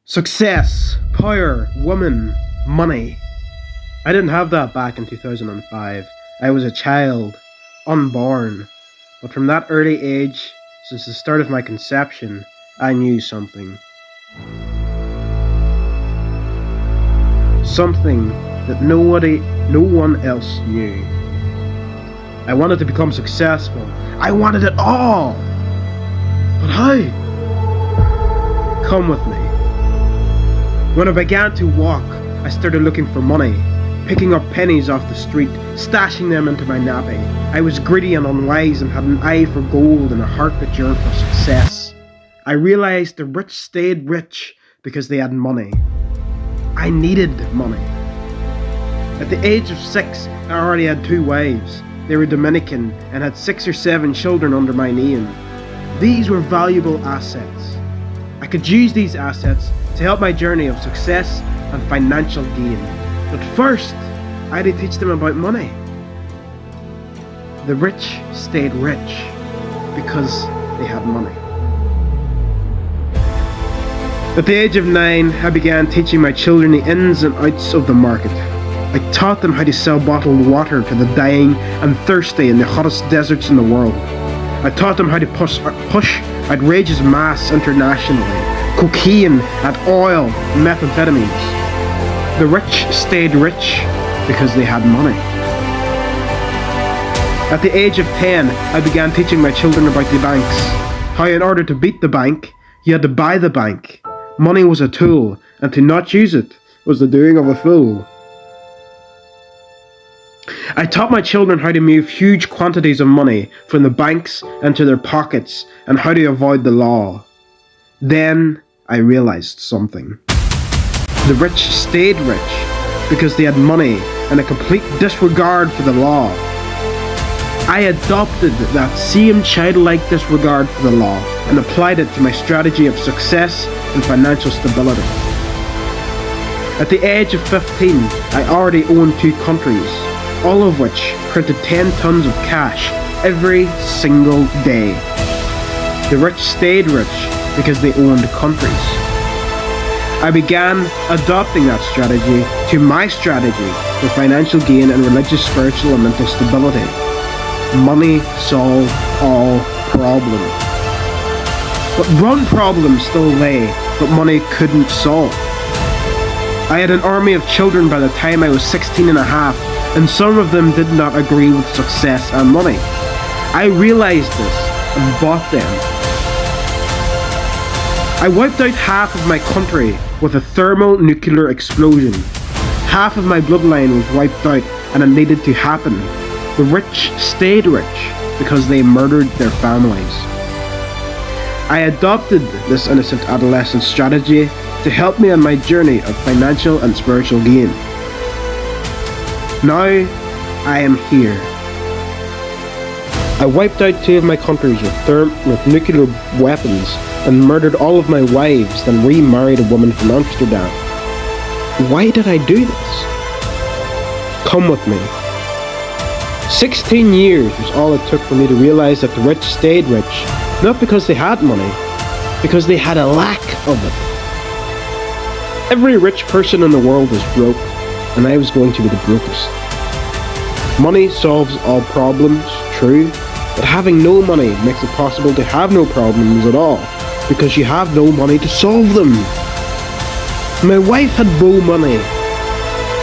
Success, power, women, money. I didn't have that back in 2005. I was a child, unborn. But from that early age, since the start of my conception, I knew something. Something that no one else knew. I wanted to become successful. I wanted it all. But how? Come with me. When I began to walk, I started looking for money, picking up pennies off the street, stashing them into my nappy. I was greedy and unwise and had an eye for gold and a heart that yearned for success. I realized the rich stayed rich because they had money. I needed money. At the age of 6, I already had 2 wives. They were Dominican and had 6 or 7 children under my name. These were valuable assets. I could use these assets to help my journey of success and financial gain. But first, I had to teach them about money. The rich stayed rich because they had money. At the age of 9, I began teaching my children the ins and outs of the market. I taught them how to sell bottled water to the dying and thirsty in the hottest deserts in the world. I taught them how to push outrageous mass internationally, cocaine and oil and methamphetamines. The rich stayed rich because they had money. At the age of 10, I began teaching my children about the banks. How in order to beat the bank, you had to buy the bank. Money was a tool, and to not use it was the doing of a fool. I taught my children how to move huge quantities of money from the banks into their pockets and how to avoid the law. Then I realized something. The rich stayed rich because they had money and a complete disregard for the law. I adopted that same childlike disregard for the law and applied it to my strategy of success and financial stability. At the age of 15, I already owned 2 countries, all of which printed 10 tons of cash every single day. The rich stayed rich because they owned countries. I began adopting that strategy to my strategy for financial gain and religious, spiritual, and mental stability. Money solved all problems. But one problem still lay, but money couldn't solve. I had an army of children by the time I was 16 and a half, and some of them did not agree with success and money. I realized this and bought them. I wiped out half of my country with a thermonuclear explosion. Half of my bloodline was wiped out, and it needed to happen. The rich stayed rich because they murdered their families. I adopted this innocent adolescent strategy to help me on my journey of financial and spiritual gain. Now, I am here. I wiped out 2 of my countries with nuclear weapons and murdered all of my wives, then remarried a woman from Amsterdam. Why did I do this? Come with me. 16 years was all it took for me to realize that the rich stayed rich, not because they had money, because they had a lack of it. Every rich person in the world is broke, and I was going to be the brokest. Money solves all problems, true, but having no money makes it possible to have no problems at all, because you have no money to solve them. My wife had no money.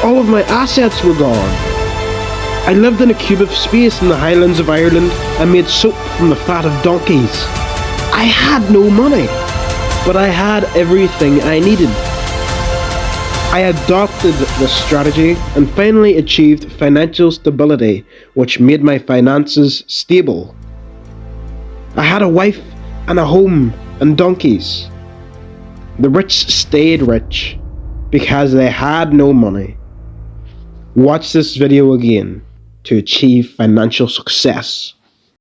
All of my assets were gone. I lived in a cube of space in the Highlands of Ireland and made soap from the fat of donkeys. I had no money, but I had everything I needed. I adopted this strategy and finally achieved financial stability, which made my finances stable. I had a wife and a home and donkeys. The rich stayed rich because they had no money. Watch this video again to achieve financial success.